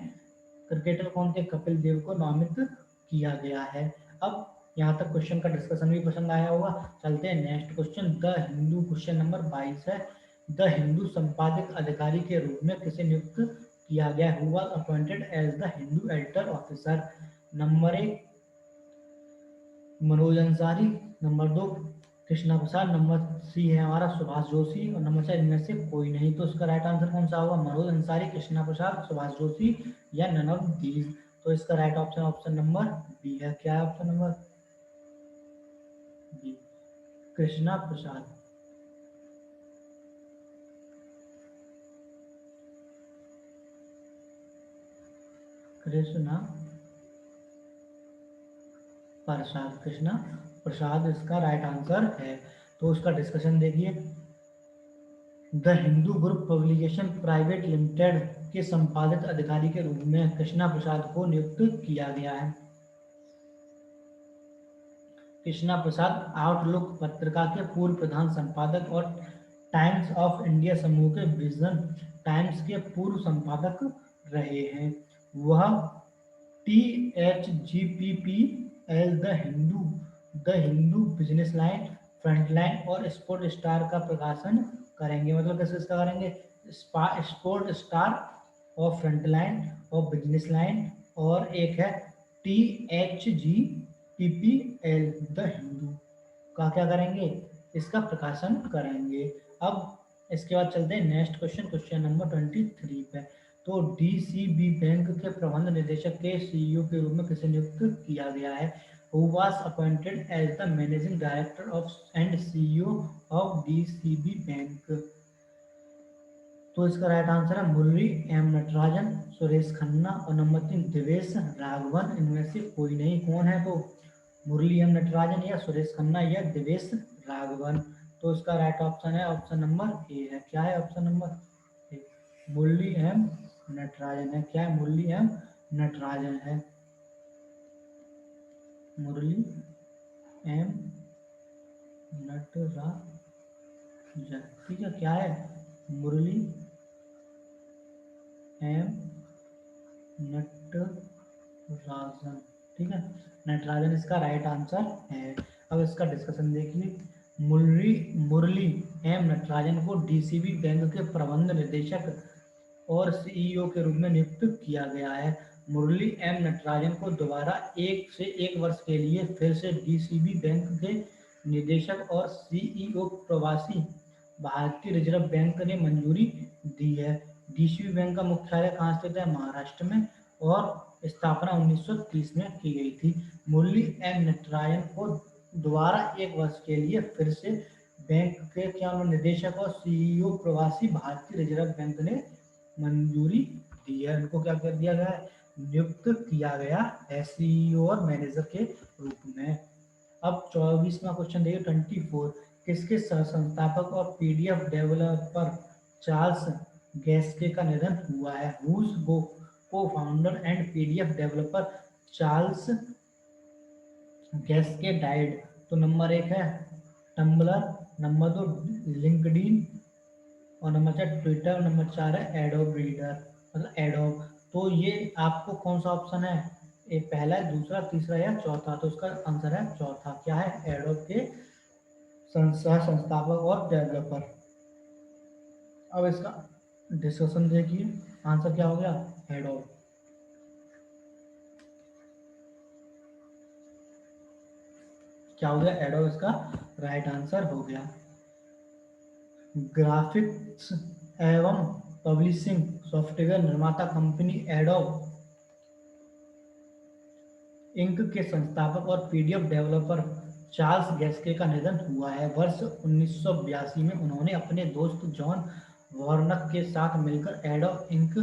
क्रिकेटर कौन थे? कपिल देव को नामित किया गया है। अब यहाँ तक क्वेश्चन का डिस्कशन भी पसंद आया होगा। चलते हैं next question. The Hindu question number 22 है। द हिंदू संपादक अधिकारी के रूप में किसे नियुक्त किया गया? Who was appointed as the Hindu editor officer? Number 1 Manoj Ansari, number 2 Krishna Prasad, number 3 है हमारा सुभाष जोशी और नंबर 4 इनमें से कोई नहीं। तो इसका राइट आंसर कौन सा होगा? मनोज अंसारी, कृष्णा प्रसाद, सुभाष जोशी या नन ऑफ दीज? तो इसका right option option number B है। क्या है option number B? Krishna Prasad. Krishna Prasad, Krishna Prasad इसका राइट आंसर है। तो उसका डिस्कशन देखिए। The Hindu group publication private limited के संपादित अधिकारी के रूप में कृष्णा प्रसाद को नियुक्त किया गया है। कृष्णा प्रसाद आउटलुक पत्रिका के पूर्व प्रधान संपादक और टाइम्स ऑफ इंडिया समूह के विजन टाइम्स के पूर्व संपादक रहे हैं। वह THGPPL, the Hindu business line, frontline और स्पोर्ट स्टार का प्रकाशन करेंगे। मतलब कैसे इसका करेंगे? स्पोर्ट स्टार और फ्रंटलाइन और बिजनेस लाइन, और एक है THGPPL द हिंदू का क्या करेंगे? इसका प्रकाशन करेंगे। अब इसके बाद चलते हैं नेक्स्ट क्वेश्चन, क्वेश्चन नंबर 23 पे। तो DCB बैंक के प्रबंध निदेशक के CEO के रूप में किसे नियुक्त किया गया है? Who was appointed as the managing director of and CEO of DCB bank? तो इसका राइट आंसर है मुरली एम नटराजन, सुरेश खन्ना और नंबर 3 देवेश राघवन। इनमें से कोई नहीं। कौन है? तो मुरली एम नटराजन या सुरेश खन्ना या देवेश राघवन। तो इसका राइट ऑप्शन है ऑप्शन नंबर ए है। क्या है option number A? Murali M Natarajan है। क्या है? मुरली एम नटराजन है। मुरली एम नटराजन, ठीक है। क्या है? मुरली एम नटराजन, ठीक है। नटराजन इसका राइट आंसर है। अब इसका डिस्कशन देखिए। मुरली एम नटराजन को DCB बैंक के प्रबंध निदेशक और CEO के रूप में नियुक्त किया गया है। मुरली एम नटराजन को दोबारा 1 वर्ष के लिए फिर से DCB बैंक के निदेशक और CEO प्रवासी भारतीय रिजर्व बैंक ने मंजूरी दी है। DCB बैंक का मुख्यालय कहाँ स्थित है? महाराष्ट्र में, और स्थापना 1930 में की गई थी। मुरली एम नटराजन को दोबारा 1 वर्ष के लिए फिर से बैंक के क्या निदेशक और CEO प्रवासी भारतीय रिजर्व बैंक ने मंजूरी दी है। उनको क्या कर दिया गया है? नियुक्त किया गया है CEO और मैनेजर के रूप में। अब 24वां क्वेश्चन देखिए 24। किसके सह संस्थापक और PDF डेवलपर चार्ल्स गैस्के का निधन हुआ है? Whose co-founder and PDF developer Charles Geschke died? तो नंबर 1 है टम्बलर, नंबर 2 लिंक्डइन, और नंबर 4 ट्विटर, नंबर 4 है एडोब रीडर, मतलब एडोब। तो ये आपको कौन सा ऑप्शन है? ये पहला है, दूसरा, तीसरा या चौथा? तो इसका आंसर है चौथा। क्या है? एडोब के संस्थापक और डेवलपर। अब इसका डिस्कशन देखिए। आंसर क्या हो गया? एडोब। क्या हो गया? एडोब इसका राइट आंसर हो गया। ग्राफिक्स एवं पब्लिशिंग सॉफ्टवेयर निर्माता कंपनी एडोब इंक के संस्थापक और PDF डेवलपर चार्ल्स गैस्के का निधन हुआ है। वर्ष 1982 में उन्होंने अपने दोस्त जॉन वॉर्नक के साथ मिलकर एडोब इंक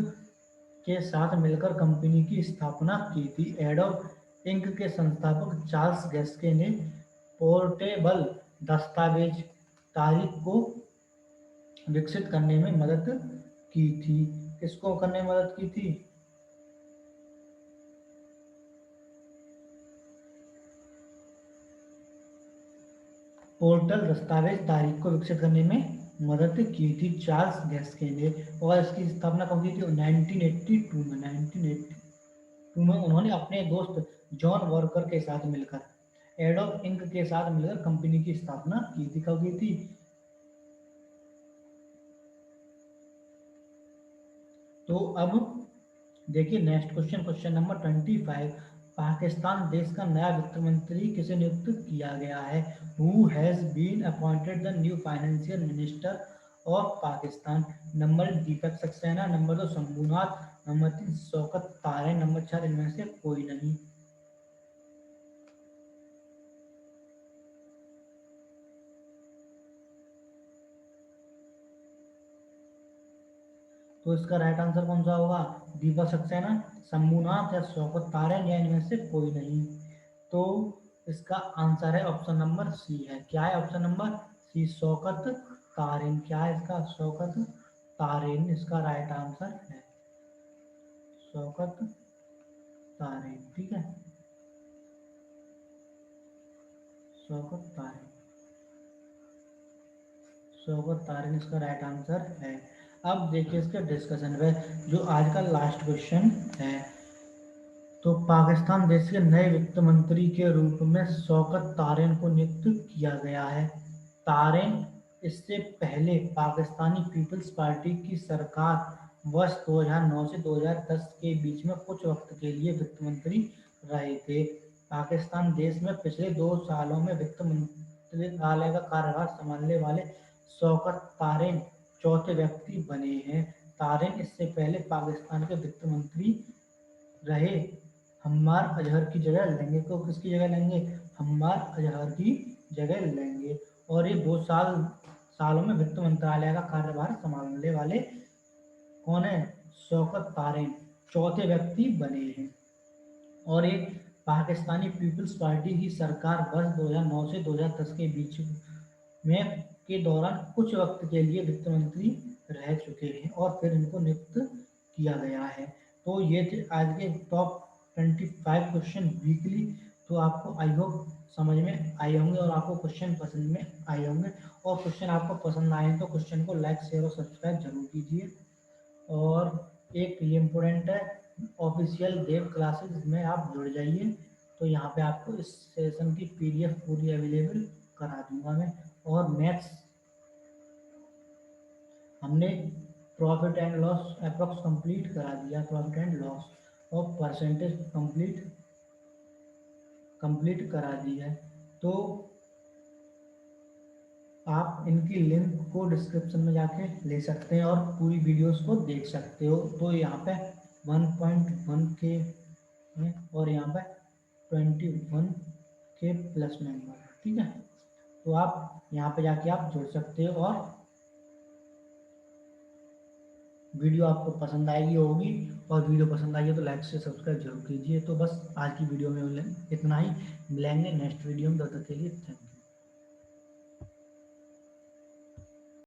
के साथ मिलकर कंपनी की स्थापना की थी। एडोब इंक के संस्थापक चार्ल्स गैस्के ने पोर्टेबल दस्तावेज तारीख को विकसित करने में मदद की थी। किसको करने में मदद की थी? पोर्टल दस्तावेज तारीख को विकसित करने में मदद की थी चार्ल्स गैस्के ने। और इसकी स्थापना कब की थी? 1982 में। 1982 में उन्होंने अपने दोस्त जॉन वॉर्कर के साथ मिलकर एडोब इंक के साथ मिलकर कंपनी की स्थापना की थी। कब की थी? तो अब देखिए next question, question number 25। Pakistan देश का नया वित्त मंत्री किसे नियुक्त किया गया है? Who has been appointed the new financial minister of Pakistan? Number Deepak Saxena, number 2 Shambhunath, number 3 Shaukat Tarin, number 4 इनमें से कोई नहीं। तो इसका राइट आंसर कौन सा होगा? दीपक सक्सेना, शंभुनाथ या शौकत तारे, या इनमें से कोई नहीं। तो इसका आंसर है ऑप्शन नंबर सी है। क्या है ऑप्शन नंबर सी? शौकत तारिन। क्या है इसका? शौकत तारिन इसका राइट आंसर है। शौकत तारिन, ठीक है, शौकत तारिन, शौकत तारिन इसका राइट आंसर है। अब देखिए इसके डिस्कशन में जो आज का लास्ट क्वेश्चन है। तो पाकिस्तान देश के नए वित्त मंत्री के रूप में शौकत तारिन को नियुक्त किया गया है। तारिन इससे पहले पाकिस्तानी पीपल्स पार्टी की सरकार वर्ष 2009 से 2010 के बीच में कुछ वक्त के लिए वित्त मंत्री रहे थे। पाकिस्तान देश में पिछले 2 सालों में वित्त मंत्रालय का कार्यभार संभालने वाले शौकत तारिन चौथे व्यक्ति बने हैं। तारिन इससे पहले पाकिस्तान के वित्त मंत्री रहे। हम्मार अजहर की जगह लेंगे, तो किसकी जगह लेंगे? हम्मार अजहर की जगह लेंगे। और ये 2 सालों में वित्त मंत्रालय का कार्यभार संभालने वाले कौन है? शौकत तारिन चौथे व्यक्ति बने हैं। और ये पाकिस्तानी पीपल्स पार्टी की सरकार वर्ष 2009 से 2010 के बीच में के दौरान कुछ वक्त के लिए वित्त मंत्री रह चुके हैं और फिर इनको नियुक्त किया गया है। तो ये थे आज के टॉप 25 क्वेश्चन वीकली। तो आपको आई होप समझ में आए होंगे और आपको क्वेश्चन पसंद में आए होंगे। और क्वेश्चन आपको पसंद आए तो क्वेश्चन को लाइक शेयर और सब्सक्राइब जरूर कीजिए। और एक ये इम्पोर्टेंट है, ऑफिशियल देव क्लासेस में आप जुड़ जाइए। तो यहाँ पे आपको इस सेशन की पीडीएफ पूरी अवेलेबल करा दूंगा मैं। और मैथ्स हमने profit and loss approx complete करा दिया, प्रॉफिट एंड लॉस और परसेंटेज कंप्लीट करा दी है। तो आप इनकी लिंक को डिस्क्रिप्शन में जाके ले सकते हैं और पूरी वीडियोस को देख सकते हो। तो यहाँ पे 1.1 के हैं और यहाँ पे 21 के प्लस मेंबर, ठीक है। तो आप यहाँ पे जाके आप जुड़ सकते हो और वीडियो आपको पसंद आएगी होगी। और वीडियो पसंद आई है तो लाइक से सब्सक्राइब जरूर कीजिए। तो बस आज की वीडियो में इतना ही। मिलेंगे नेक्स्ट वीडियो में, तब तक के लिए थैंक यू।